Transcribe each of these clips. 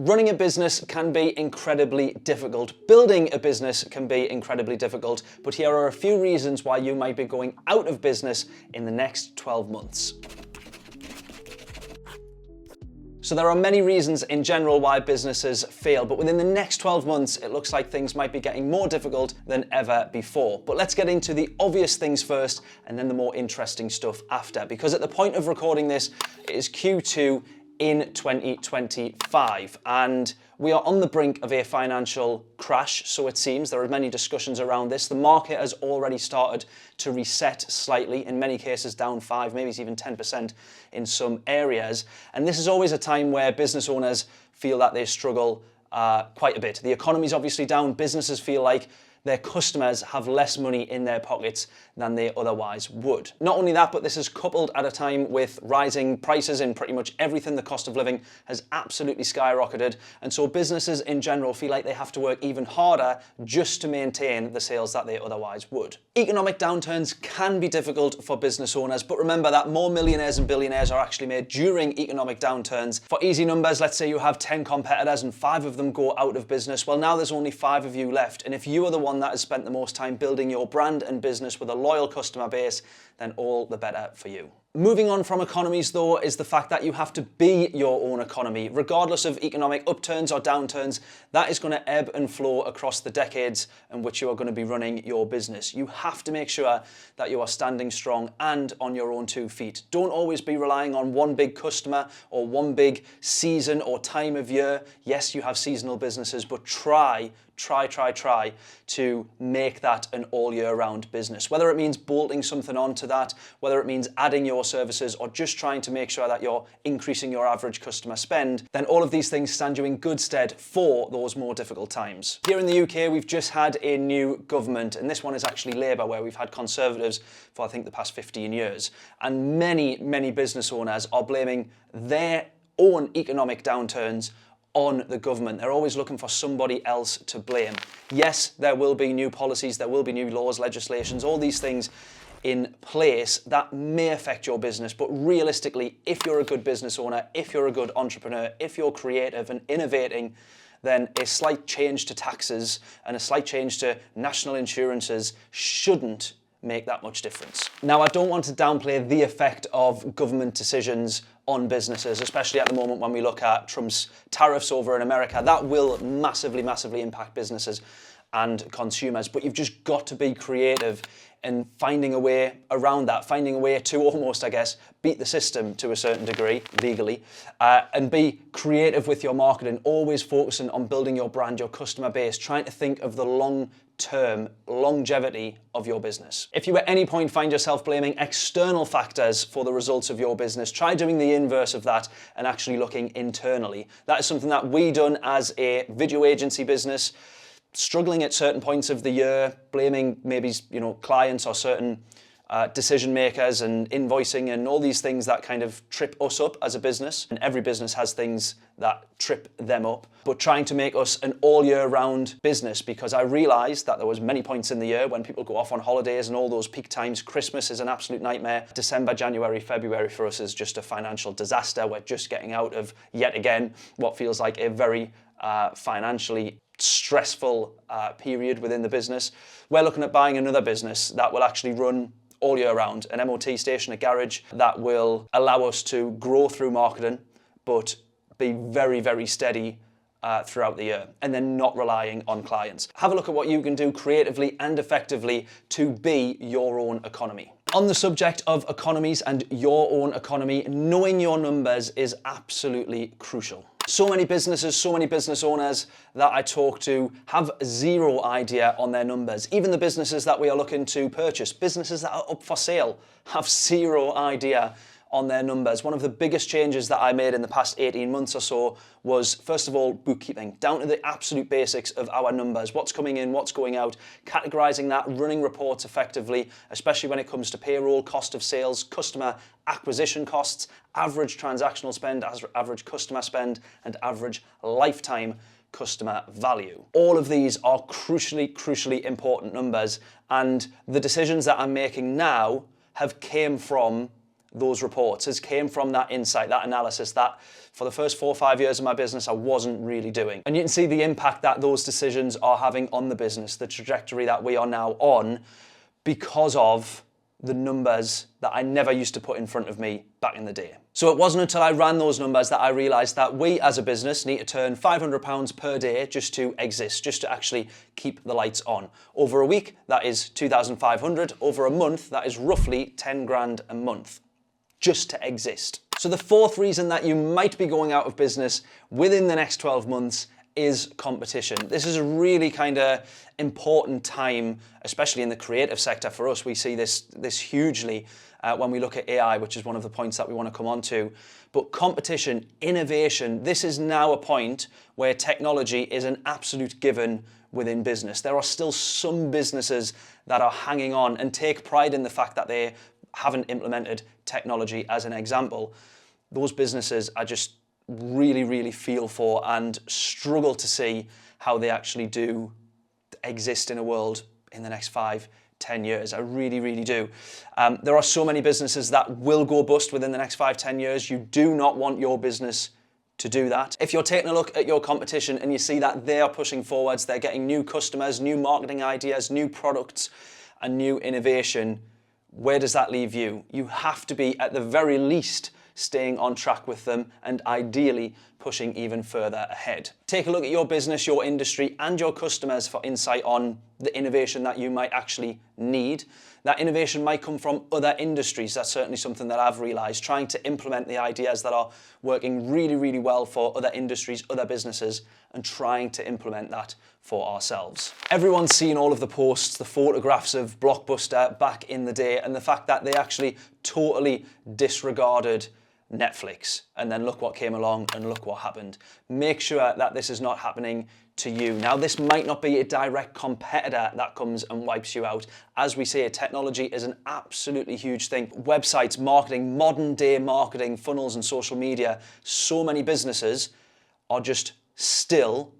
Running a business can be incredibly difficult. Building a business can be incredibly difficult, but here are a few reasons why you might be going out of business in the next 12 months. So there are many reasons in general why businesses fail, but within the next 12 months, it looks like things might be getting more difficult than ever before. But let's get into the obvious things first and then the more interesting stuff after, because at the point of recording this, it is Q2 in 2025, and we are on the brink of a financial crash, so it seems. There are many discussions around this. The market has already started to reset slightly, in many cases down 5, maybe even 10% in some areas. And this is always a time where business owners feel that they struggle quite a bit. The economy's obviously down. Businesses feel like their customers have less money in their pockets than they otherwise would. Not only that, but this is coupled at a time with rising prices in pretty much everything. The cost of living has absolutely skyrocketed. And so businesses in general feel like they have to work even harder just to maintain the sales that they otherwise would. Economic downturns can be difficult for business owners, but remember that more millionaires and billionaires are actually made during economic downturns. For easy numbers, let's say you have 10 competitors and 5 of them go out of business. Well, now there's only 5 of you left. And if you are the one that has spent the most time building your brand and business with a loyal customer base, then all the better for you. Moving on from economies though is the fact that you have to be your own economy. Regardless of economic upturns or downturns, that is going to ebb and flow across the decades in which you are going to be running your business. You have to make sure that you are standing strong and on your own 2 feet. Don't always be relying on one big customer or one big season or time of year. Yes, you have seasonal businesses, but try to make that an all year round business. Whether it means bolting something onto that, whether it means adding your services, or just trying to make sure that you're increasing your average customer spend, then all of these things stand you in good stead for those more difficult times. Here in the UK, we've just had a new government, and this one is actually Labour, where we've had Conservatives for I think the past 15 years. And many business owners are blaming their own economic downturns on the government. They're always looking for somebody else to blame. Yes, there will be new policies, there will be new laws, legislations, all these things in place that may affect your business, but realistically, if you're a good business owner, if you're a good entrepreneur, if you're creative and innovating, then a slight change to taxes and a slight change to national insurances shouldn't make that much difference. Now, I don't want to downplay the effect of government decisions on businesses, especially at the moment when we look at Trump's tariffs over in America. That will massively impact businesses and consumers, but you've just got to be creative in finding a way around that, finding a way to almost, I guess, beat the system to a certain degree, legally, and be creative with your marketing, always focusing on building your brand, your customer base, trying to think of the long-term longevity of your business. If you at any point find yourself blaming external factors for the results of your business, try doing the inverse of that and actually looking internally. That is something that we done as a video agency business, struggling at certain points of the year, blaming maybe clients or certain decision makers and invoicing and all these things that kind of trip us up as a business. And every business has things that trip them up, but trying to make us an all year round business, because I realized that there was many points in the year when people go off on holidays and all those peak times. Christmas is an absolute nightmare. December, January, February for us is just a financial disaster. We're just getting out of, yet again, what feels like a very financially stressful period within the business. We're looking at buying another business that will actually run all year round, an MOT station, a garage that will allow us to grow through marketing, but be very steady throughout the year, and then not relying on clients. Have a look at what you can do creatively and effectively to be your own economy. On the subject of economies and your own economy, knowing your numbers is absolutely crucial. So many businesses, so many business owners that I talk to have zero idea on their numbers. Even the businesses that we are looking to purchase, businesses that are up for sale, have zero idea on their numbers. One of the biggest changes that I made in the past 18 months or so was, first of all, bookkeeping, down to the absolute basics of our numbers, what's coming in, what's going out, categorizing that, running reports effectively, especially when it comes to payroll, cost of sales, customer acquisition costs, average transactional spend, average customer spend, and average lifetime customer value. All of these are crucially important numbers, and the decisions that I'm making now have came from those reports has came from that insight, that analysis that for the first 4 or 5 years of my business, I wasn't really doing. And you can see the impact that those decisions are having on the business, the trajectory that we are now on because of the numbers that I never used to put in front of me back in the day. So it wasn't until I ran those numbers that I realized that we as a business need to turn £500 per day just to exist, just to actually keep the lights on. Over a week, that is 2,500. Over a month, that is roughly 10 grand a month, just to exist. So the fourth reason that you might be going out of business within the next 12 months is competition. This is a really kind of important time, especially in the creative sector. For us, we see this hugely when we look at AI, which is one of the points that we want to come on to. But competition, innovation, this is now a point where technology is an absolute given within business. There are still some businesses that are hanging on and take pride in the fact that they haven't implemented technology as an example. Those businesses are just really feel for and struggle to see how they actually do exist in a world in the next 5-10 years. I really do. There are so many businesses that will go bust within the next 5-10 years. You do not want your business to do that. If you're taking a look at your competition and you see that they are pushing forwards, they're getting new customers, new marketing ideas, new products, and new innovation, where does that leave you? You have to be, at the very least, staying on track with them and ideally pushing even further ahead. Take a look at your business, your industry, and your customers for insight on the innovation that you might actually need. That innovation might come from other industries. That's certainly something that I've realized, trying to implement the ideas that are working really well for other industries, other businesses, and trying to implement that for ourselves. Everyone's seen all of the posts, the photographs of Blockbuster back in the day, and the fact that they actually totally disregarded Netflix, and then look what came along and look what happened. Make sure that this is not happening to you. Now, this might not be a direct competitor that comes and wipes you out. As we say, technology is an absolutely huge thing. Websites, marketing, modern day marketing, funnels and social media, so many businesses are just still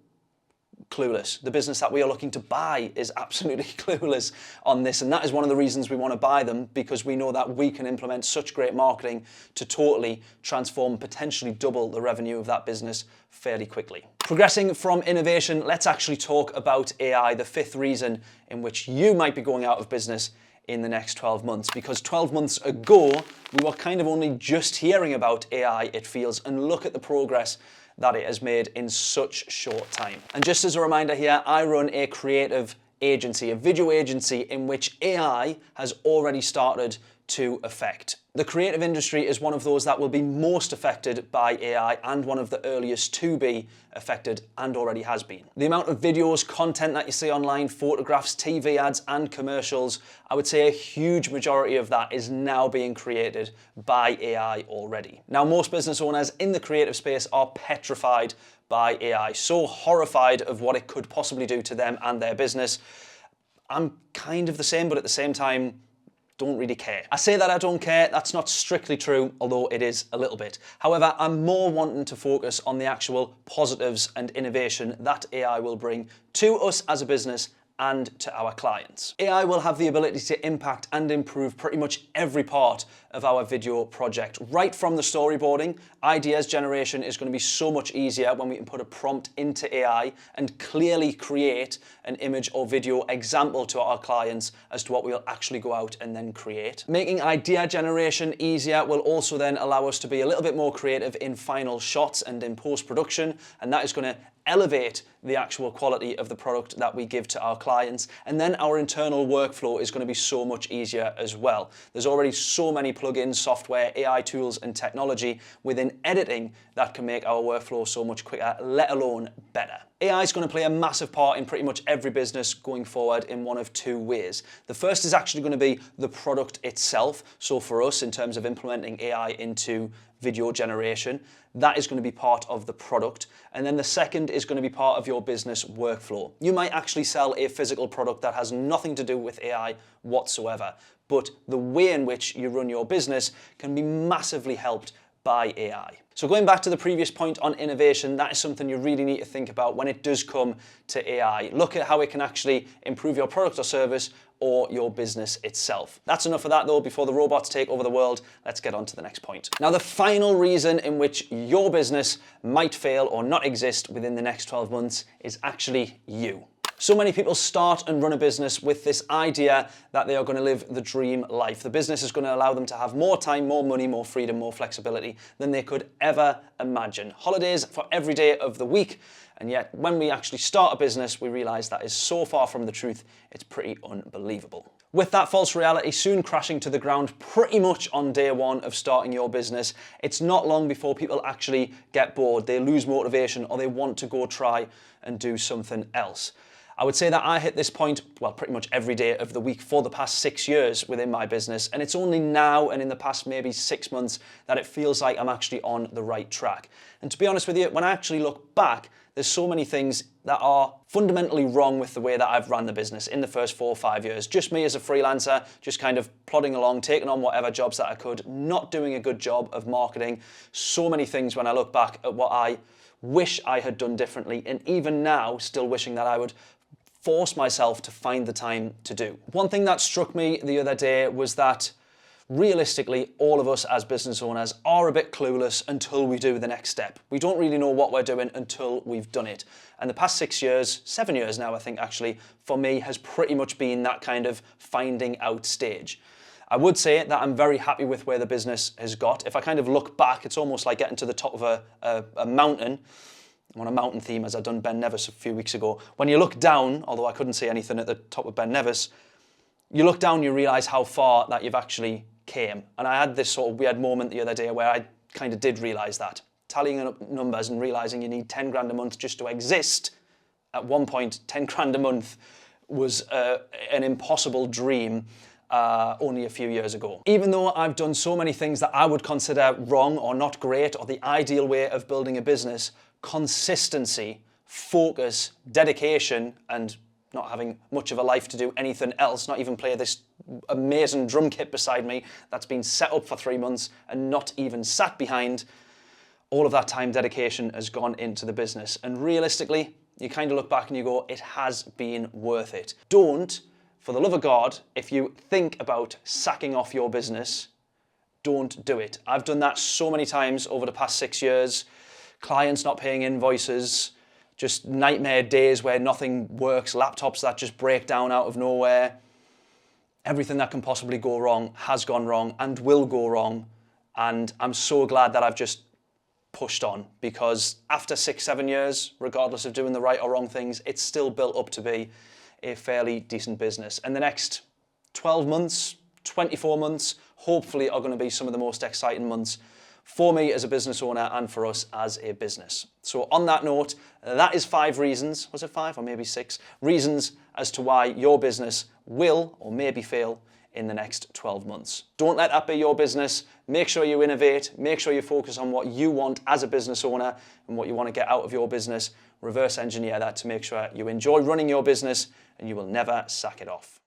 clueless. The business that we are looking to buy is absolutely clueless on this, and that is one of the reasons we want to buy them, because we know that we can implement such great marketing to totally transform, potentially double the revenue of that business fairly quickly. Progressing from innovation, let's actually talk about AI, the fifth reason in which you might be going out of business in the next 12 months. Because 12 months ago, we were kind of only just hearing about AI, it feels, and look at the progress that it has made in such short time. And just as a reminder here, I run a creative agency, a video agency in which AI has already started to affect. The creative industry is one of those that will be most affected by AI and one of the earliest to be affected, and already has been. The amount of videos, content that you see online, photographs, TV ads and commercials, I would say a huge majority of that is now being created by AI already. Now, most business owners in the creative space are petrified by AI, so horrified of what it could possibly do to them and their business. I'm kind of the same, but at the same time, don't really care. I say that I don't care, that's not strictly true, although it is a little bit. However, I'm more wanting to focus on the actual positives and innovation that AI will bring to us as a business and to our clients. AI will have the ability to impact and improve pretty much every part of our video project. Right from the storyboarding, ideas generation is going to be so much easier when we can put a prompt into AI and clearly create an image or video example to our clients as to what we'll actually go out and then create. Making idea generation easier will also then allow us to be a little bit more creative in final shots and in post-production, and that is going to elevate the actual quality of the product that we give to our clients. And then our internal workflow is going to be so much easier as well. There's already so many plugins, software, AI tools and technology within editing that can make our workflow so much quicker, let alone better. AI is going to play a massive part in pretty much every business going forward in one of two ways. The first is actually going to be the product itself. So for us, in terms of implementing AI into video generation, that is going to be part of the product. And then the second is going to be part of your business workflow. You might actually sell a physical product that has nothing to do with AI whatsoever, but the way in which you run your business can be massively helped by AI. So going back to the previous point on innovation, that is something you really need to think about when it does come to AI. Look at how it can actually improve your product or service or your business itself. That's enough of that though. Before the robots take over the world, let's get on to the next point. Now, the final reason in which your business might fail or not exist within the next 12 months is actually you. So many people start and run a business with this idea that they are going to live the dream life. The business is going to allow them to have more time, more money, more freedom, more flexibility than they could ever imagine. Holidays for every day of the week. And yet, when we actually start a business, we realize that is so far from the truth, it's pretty unbelievable. With that false reality soon crashing to the ground pretty much on day one of starting your business, it's not long before people actually get bored, they lose motivation, or they want to go try and do something else. I would say that I hit this point, well, pretty much every day of the week for the past 6 years within my business. And it's only now and in the past maybe 6 months that it feels like I'm actually on the right track. And to be honest with you, when I actually look back, there's so many things that are fundamentally wrong with the way that I've run the business in the first 4 or 5 years. Just me as a freelancer, just kind of plodding along, taking on whatever jobs that I could, not doing a good job of marketing. So many things when I look back at what I wish I had done differently, and even now still wishing that I would force myself to find the time to do. One thing that struck me the other day was that realistically, all of us as business owners are a bit clueless until we do the next step. We don't really know what we're doing until we've done it. And the past 6 years, 7 years now, I think actually, for me, has pretty much been that kind of finding out stage. I would say that I'm very happy with where the business has got. If I kind of look back, it's almost like getting to the top of a mountain. I'm on a mountain theme, as I'd done Ben Nevis a few weeks ago. When you look down, although I couldn't see anything at the top of Ben Nevis, you look down, you realise how far that you've actually came. And I had this sort of weird moment the other day where I kind of did realise that. Tallying up numbers and realising you need 10 grand a month just to exist. At one point, 10 grand a month was an impossible dream only a few years ago. Even though I've done so many things that I would consider wrong or not great or the ideal way of building a business, consistency, focus, dedication, and not having much of a life to do anything else, not even play this amazing drum kit beside me that's been set up for 3 months and not even sat behind, all of that time dedication has gone into the business. And realistically, you kind of look back and you go, it has been worth it. Don't, for the love of God, if you think about sacking off your business, don't do it. I've done that so many times over the past 6 years. Clients not paying invoices, just nightmare days where nothing works, laptops that just break down out of nowhere. Everything that can possibly go wrong has gone wrong and will go wrong. And I'm so glad that I've just pushed on, because after 6, 7 years, regardless of doing the right or wrong things, it's still built up to be a fairly decent business. And the next 12 months, 24 months, hopefully are going to be some of the most exciting months for me as a business owner and for us as a business. So on that note, that is 5 reasons, was it 5 or maybe 6, reasons as to why your business will or maybe fail in the next 12 months. Don't let that be your business. Make sure you innovate. Make sure you focus on what you want as a business owner and what you want to get out of your business. Reverse engineer that to make sure you enjoy running your business and you will never sack it off.